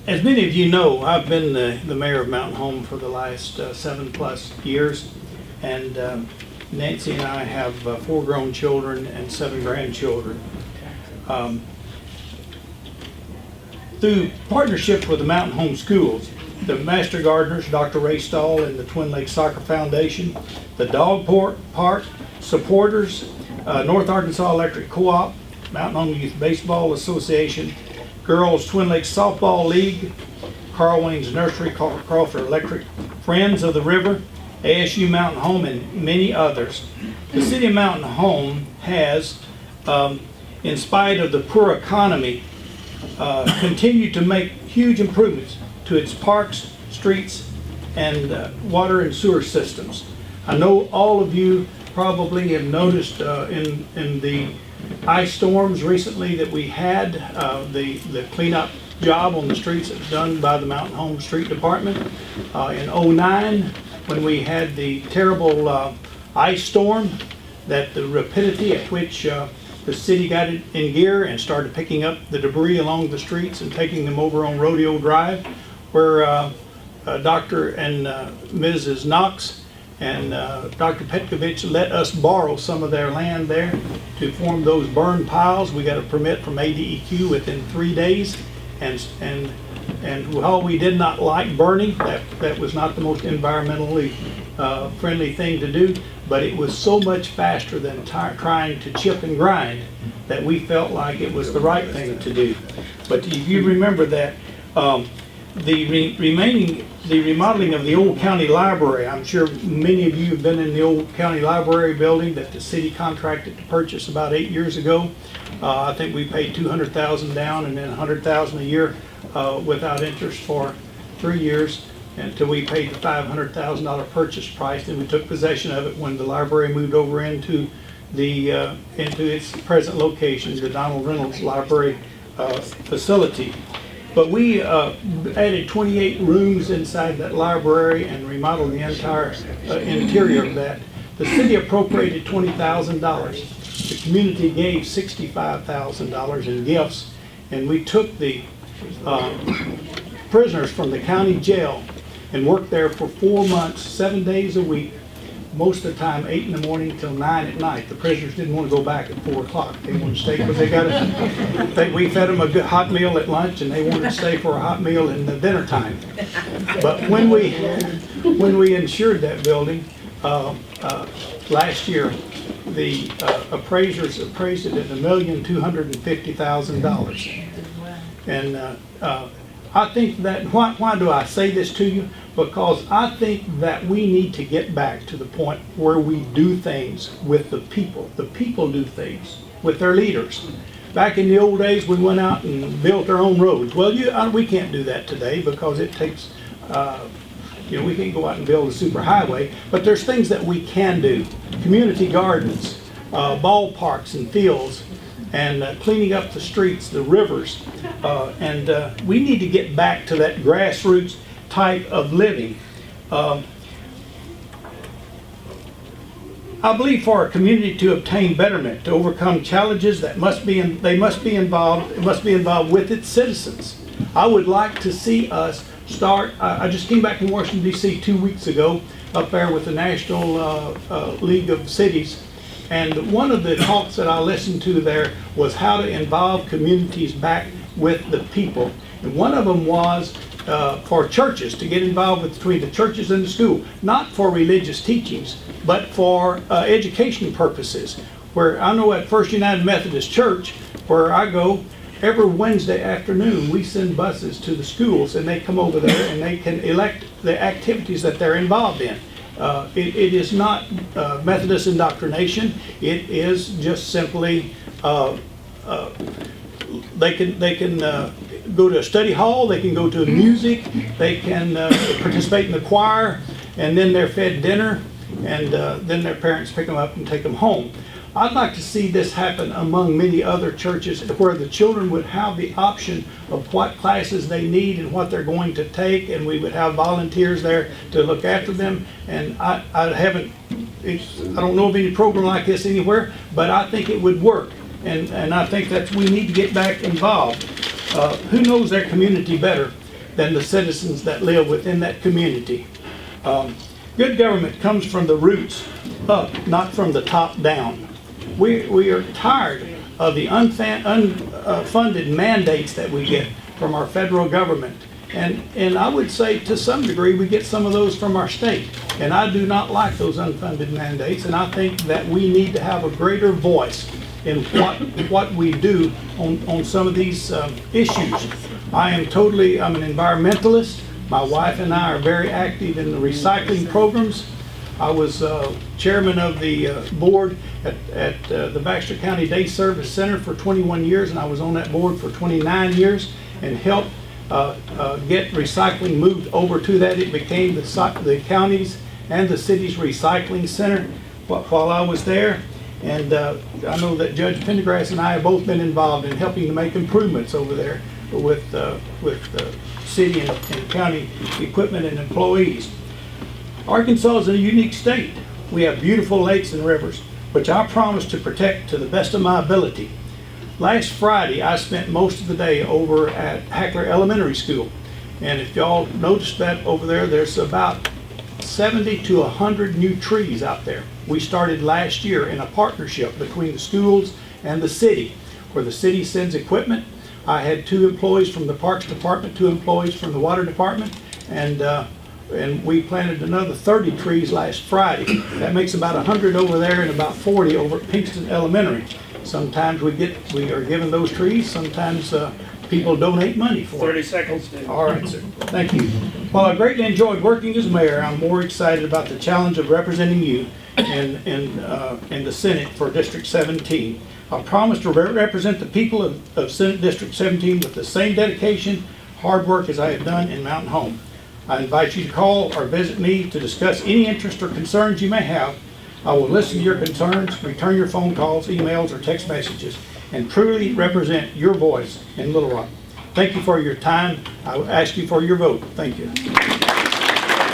As many of you know, I've been the mayor of Mountain Home for the last 7+ years, and Nancy and I have 4 grown children and 7 grandchildren. Through partnership with the Mountain Home Schools, the Master Gardeners, Dr. Ray Stahl and the Twin Lakes Soccer Foundation, the Dog Park Supporters, North Arkansas Electric Co-op, Mountain Home Youth Baseball Association, Girls Twin Lakes Softball League, Carl Wayne's Nursery, Crawford Electric, Friends of the River, ASU Mountain Home, and many others. The City of Mountain Home has, in spite of the poor economy, continued to make huge improvements to its parks, streets, and water and sewer systems. I know all of you probably have noticed in the ice storms recently that we had, the cleanup job on the streets that was done by the Mountain Home Street Department. In '09, when we had the terrible ice storm, that the rapidity at which the city got it in gear and started picking up the debris along the streets and taking them over on Rodeo Drive, where Dr. and Mrs. Knox and Dr. Petkovich let us borrow some of their land there to form those burn piles. We got a permit from ADEQ within 3 days, and while we did not like burning, that was not the most environmentally friendly thing to do, but it was so much faster than trying to chip and grind that we felt like it was the right thing to do. But if you remember that, the remodeling of the old county library, I'm sure many of you have been in the old county library building that the city contracted to purchase about 8 years ago. I think we paid $200,000 down and then $100,000 a year without interest for 3 years until we paid the $500,000 purchase price. And we took possession of it when the library moved over into its present location, the Donald Reynolds Library facility. But we added 28 rooms inside that library and remodeled the entire interior of that. The city appropriated $20,000. The community gave $65,000 in gifts, and we took the prisoners from the county jail and worked there for 4 months, 7 days a week, most of the time 8 in the morning till 9 at night. The prisoners didn't want to go back at 4 o'clock. They wanted to stay because they got we fed them a good hot meal at lunch, and they wanted to stay for a hot meal in the dinner time. But when we insured that building last year, the appraisers appraised it at $1,250,000. And I think that, why do I say this to you? Because I think that we need to get back to the point where we do things with the people. The people do things with their leaders. Back in the old days, we went out and built our own roads. Well, we can't do that today because it takes, we can't go out and build a super highway, but there's things that we can do. Community gardens, ballparks and fields, and cleaning up the streets, the rivers, and we need to get back to that grassroots type of living. I believe for our community to obtain betterment, to overcome challenges that must be involved with its citizens. I would like to see us start. I just came back from Washington, D.C. 2 weeks ago, up there with the National League of Cities. And one of the talks that I listened to there was how to involve communities back with the people. And one of them was for churches to get involved between the churches and the school, not for religious teachings, but for education purposes. Where I know at First United Methodist Church, where I go, every Wednesday afternoon we send buses to the schools, and they come over there and they can elect the activities that they're involved in. It is not Methodist indoctrination. It is just simply they can go to a study hall, they can go to music, they can participate in the choir, and then they're fed dinner, and then their parents pick them up and take them home. I'd like to see this happen among many other churches where the children would have the option of what classes they need and what they're going to take, and we would have volunteers there to look after them. And I don't know of any program like this anywhere, but I think it would work. And I think that we need to get back involved. who knows their community better than the citizens that live within that community? Good government comes from the roots up, not from the top down. We are tired of the unfunded mandates that we get from our federal government. And I would say to some degree we get some of those from our state. And I do not like those unfunded mandates, and I think that we need to have a greater voice in what we do on some of these issues. I'm an environmentalist. My wife and I are very active in the recycling programs. I was chairman of the board at the Baxter County Day Service Center for 21 years, and I was on that board for 29 years and helped get recycling moved over to that. It became the county's and the city's recycling center while I was there. And I know that Judge Pendergrass and I have both been involved in helping to make improvements over there with city and county equipment and employees. Arkansas is a unique state. We have beautiful lakes and rivers, which I promise to protect to the best of my ability. Last Friday, I spent most of the day over at Hackler Elementary School. And if y'all noticed that over there, there's about 70 to 100 new trees out there. We started last year in a partnership between the schools and the city, where the city sends equipment. I had 2 employees from the Parks Department, 2 employees from the Water Department, and we planted another 30 trees last Friday. That makes about 100 over there and about 40 over at Pinkston Elementary. Sometimes we are given those trees, sometimes people donate money for it. 30 seconds. All right, sir. Thank you. While I greatly enjoyed working as mayor, I'm more excited about the challenge of representing you in the Senate for District 17. I promise to represent the people of Senate District 17 with the same dedication, hard work as I have done in Mountain Home. I invite you to call or visit me to discuss any interest or concerns you may have. I will listen to your concerns, return your phone calls, emails, or text messages, and truly represent your voice in Little Rock. Thank you for your time. I will ask you for your vote. Thank you.